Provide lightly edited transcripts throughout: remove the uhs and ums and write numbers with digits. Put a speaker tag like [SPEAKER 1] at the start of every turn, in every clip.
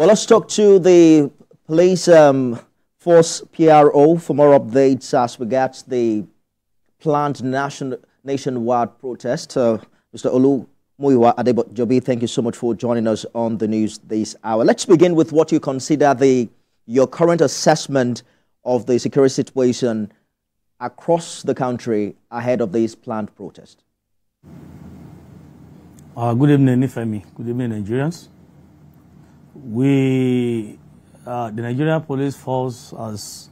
[SPEAKER 1] Well, let's talk to the police force PRO for more updates as regards the planned nationwide protest. Mr. Olumuyiwa Adejobi, thank you so much for joining us on the news this hour. Let's begin with what you consider your current assessment of the security situation across the country ahead of this planned protest.
[SPEAKER 2] Good evening, Ifemi. Good evening, Nigerians. The Nigerian police force has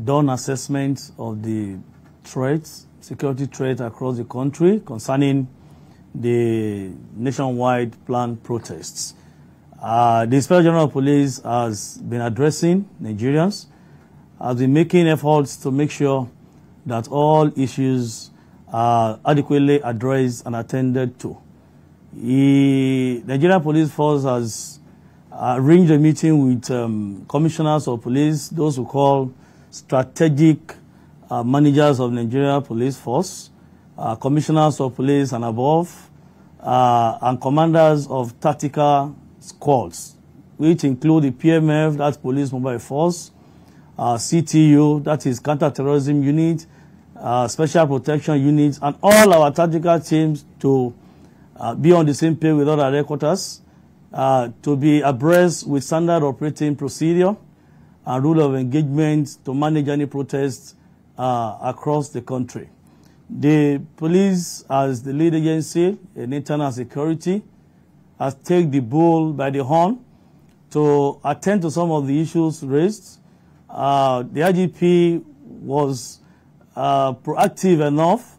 [SPEAKER 2] done assessment of the threats, security threats across the country concerning the nationwide planned protests. The Inspector General of Police has been addressing Nigerians, has been making efforts to make sure that all issues are adequately addressed and attended to. The Nigerian Police Force has arranged a meeting with commissioners of police, those who call strategic managers of Nigerian Police Force, commissioners of police and above, and commanders of tactical squads, which include the PMF, that's Police Mobile Force, CTU, that is Counter-Terrorism Unit, Special Protection Units, and all our tactical teams to be on the same page with other headquarters, to be abreast with standard operating procedure and rule of engagement to manage any protests across the country. The police, as the lead agency in internal security, has taken the bull by the horn to attend to some of the issues raised. The IGP was proactive enough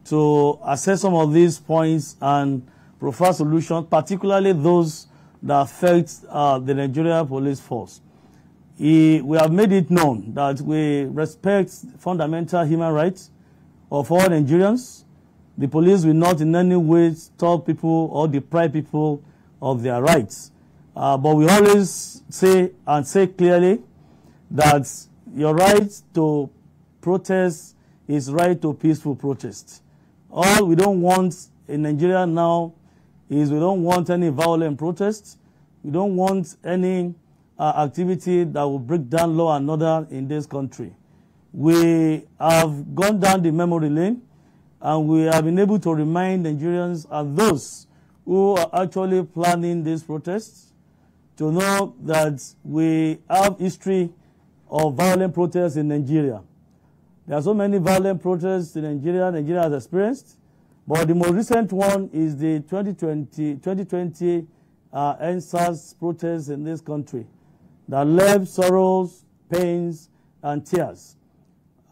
[SPEAKER 2] to assess some of these points and provide solutions, particularly those that affect the Nigerian police force. We have made it known that we respect fundamental human rights of all Nigerians. The police will not in any way stop people or deprive people of their rights. But we always say clearly that your right to protest is right to peaceful protest. All we don't want in Nigeria now is we don't want any violent protests. We don't want any activity that will break down law and order in this country. We have gone down the memory lane, and we have been able to remind Nigerians and those who are actually planning these protests to know that we have history of violent protests in Nigeria. There are so many violent protests in Nigeria has experienced, but the most recent one is the 2020 NSAS protests in this country that left sorrows, pains, and tears.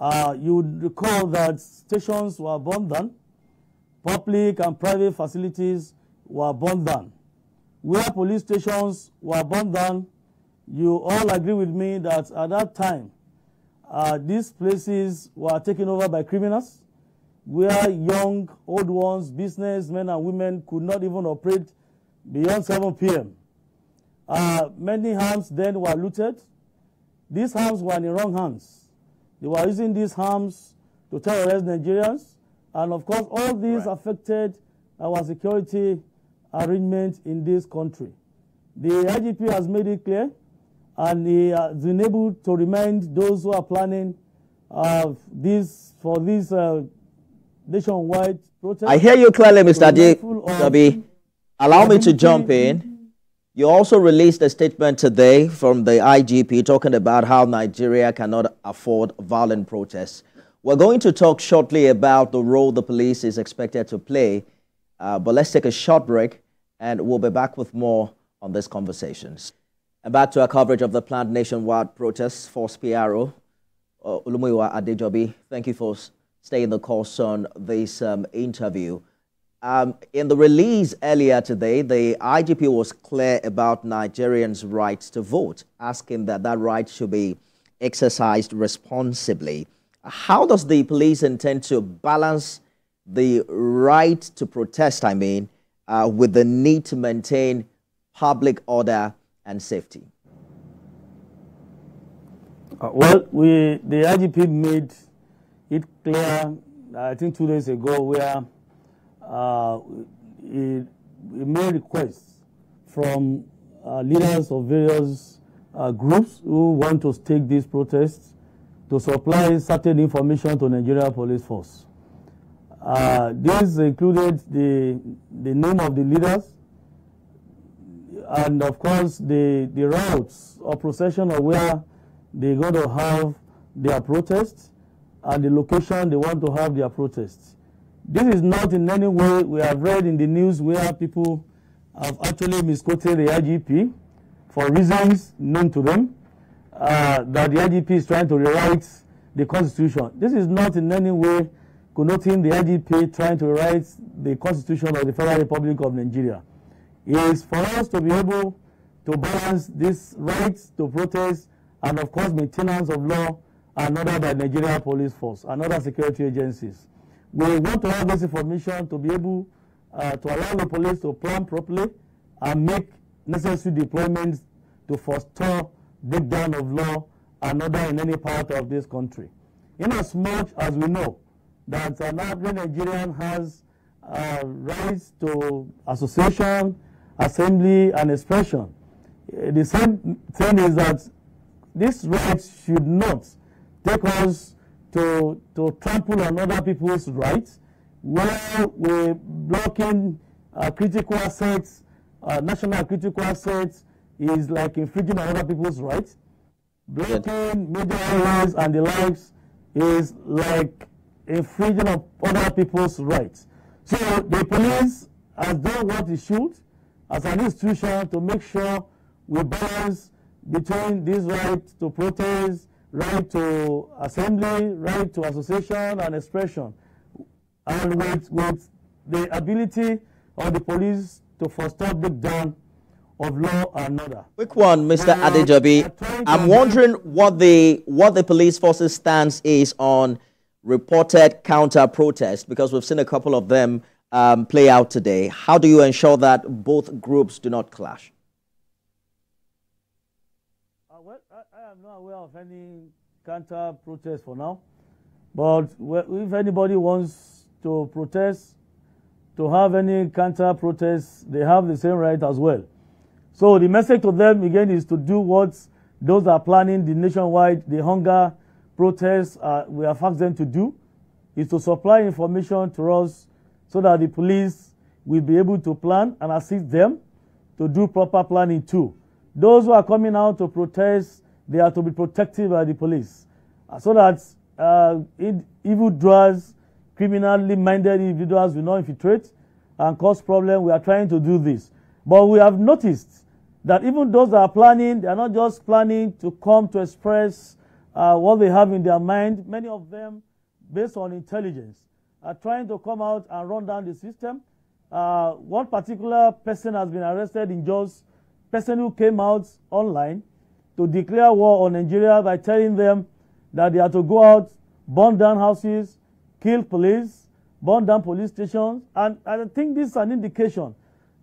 [SPEAKER 2] You would recall that stations were burned down, public and private facilities were burned down. Where police stations were burned down, you all agree with me that at that time, these places were taken over by criminals, where young, old ones, businessmen and women could not even operate beyond 7 p.m. Many arms then were looted. These arms were in the wrong hands. They were using these arms to terrorize Nigerians. And of course, all these affected our security arrangement in this country. The IGP has made it clear, and he has been able to remind those who are planning this nationwide protest.
[SPEAKER 1] I hear you clearly, Mr. Adejobi. Allow me to jump in. You also released a statement today from the IGP talking about how Nigeria cannot afford violent protests. We're going to talk shortly about the role the police is expected to play, but let's take a short break and we'll be back with more on these conversations. And back to our coverage of the planned nationwide protests, Force PRO. Olumuyiwa Adejobi, thank you for staying the course on this interview. In the release earlier today, the IGP was clear about Nigerians' rights to vote, asking that right should be exercised responsibly. How does the police intend to balance the right to protest, with the need to maintain public order and safety?
[SPEAKER 2] The IGP made it clear, I think 2 days ago, where he made requests from leaders of various groups who want to stake these protests to supply certain information to Nigeria Police Force. This included the name of the leaders and, of course, the routes or procession of where they're going to have their protests and the location they want to have their protests. This is not in any way, we have read in the news where people have actually misquoted the IGP for reasons known to them, that the IGP is trying to rewrite the Constitution. This is not in any way connoting the IGP trying to rewrite the Constitution of the Federal Republic of Nigeria. It is for us to be able to balance this right to protest and, of course, maintenance of law and order by Nigeria Police Force and other security agencies. We want to have this information to be able to allow the police to plan properly and make necessary deployments to forestall breakdown of law and order in any part of this country. Inasmuch as we know that an average Nigerian has rights to association, assembly, and expression, the same thing is that this right should not take us to trample on other people's rights, where we're blocking critical assets, national critical assets is like infringing on other people's rights. Blocking major highways and the likes is like infringing on other people's rights. So the police has done what it should as an institution to make sure we balance between this right to protest, right to assembly, right to association and expression, and with the ability of the police to forestall breakdown of law and order.
[SPEAKER 1] Quick one, Mr. Adejobi. I'm wondering what the police force's stance is on reported counter-protests, because we've seen a couple of them play out today. How do you ensure that both groups do not clash?
[SPEAKER 2] Well, I am not aware of any counter-protest for now. But if anybody wants to protest, to have any counter-protest, they have the same right as well. So the message to them, again, is to do what those that are planning the nationwide, the hunger protests, we have asked them to do, is to supply information to us so that the police will be able to plan and assist them to do proper planning too. Those who are coming out to protest, they are to be protected by the police, so that evildoers, criminally minded individuals will not infiltrate and cause problems. We are trying to do this. But we have noticed that even those that are planning, they are not just planning to come to express what they have in their mind. Many of them, based on intelligence, are trying to come out and run down the system. One particular person has been arrested in Jos, person who came out online to declare war on Nigeria by telling them that they are to go out, burn down houses, kill police, burn down police stations. And I think this is an indication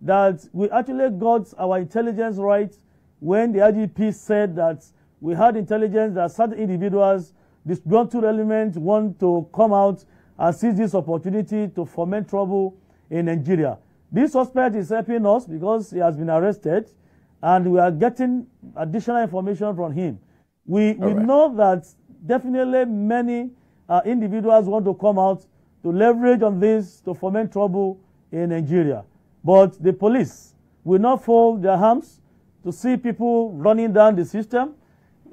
[SPEAKER 2] that we actually got our intelligence right when the IGP said that we had intelligence that certain individuals, disgruntled elements, want to come out and seize this opportunity to foment trouble in Nigeria. This suspect is helping us because he has been arrested, and we are getting additional information from him. We know that definitely many individuals want to come out to leverage on this to foment trouble in Nigeria. But the police will not fold their arms to see people running down the system,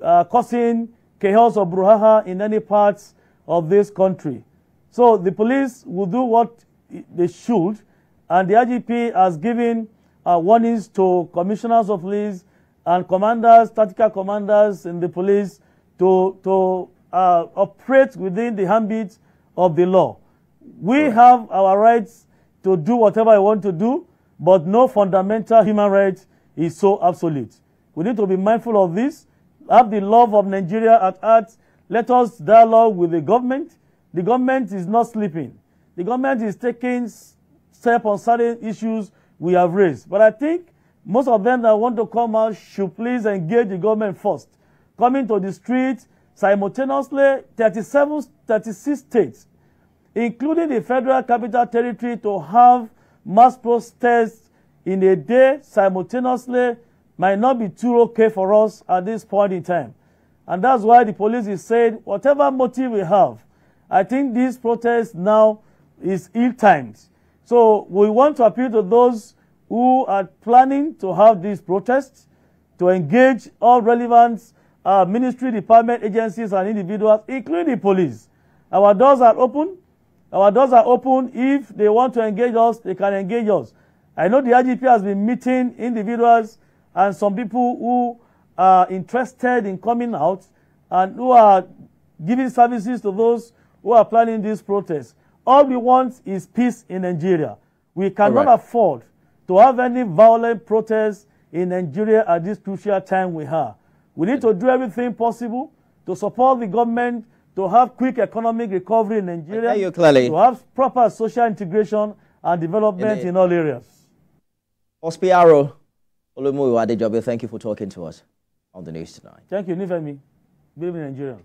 [SPEAKER 2] causing chaos or brouhaha in any parts of this country. So the police will do what they should, and the IGP has given warnings to commissioners of police and commanders, tactical commanders in the police to operate within the ambit of the law. We have our rights to do whatever I want to do, but no fundamental human right is so absolute. We need to be mindful of this, have the love of Nigeria at heart. Let us dialogue with the government. The government is not sleeping. The government is taking steps on certain issues we have raised. But I think most of them that want to come out should please engage the government first. Coming to the street simultaneously, 36 states, including the Federal Capital Territory, to have mass protests in a day simultaneously might not be too okay for us at this point in time. And that's why the police is saying, whatever motive we have, I think this protest now is ill-timed. So we want to appeal to those who are planning to have these protests to engage all relevant ministry, department, agencies, and individuals, including the police. Our doors are open. Our doors are open. If they want to engage us, they can engage us. I know the IGP has been meeting individuals and some people who are interested in coming out and who are giving services to those who are planning this protest. All we want is peace in Nigeria. We cannot afford to have any violent protests in Nigeria at this crucial time we have. We need to do everything possible to support the government to have quick economic recovery in Nigeria, to have proper social integration and development in all areas.
[SPEAKER 1] Ospiaro Olumoyo Adejobi, thank you for talking to us on the news tonight.
[SPEAKER 2] Thank you, Nifemi. Good evening, Nigerians.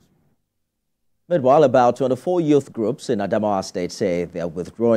[SPEAKER 1] Meanwhile, about 24 youth groups in Adamawa State say they are withdrawing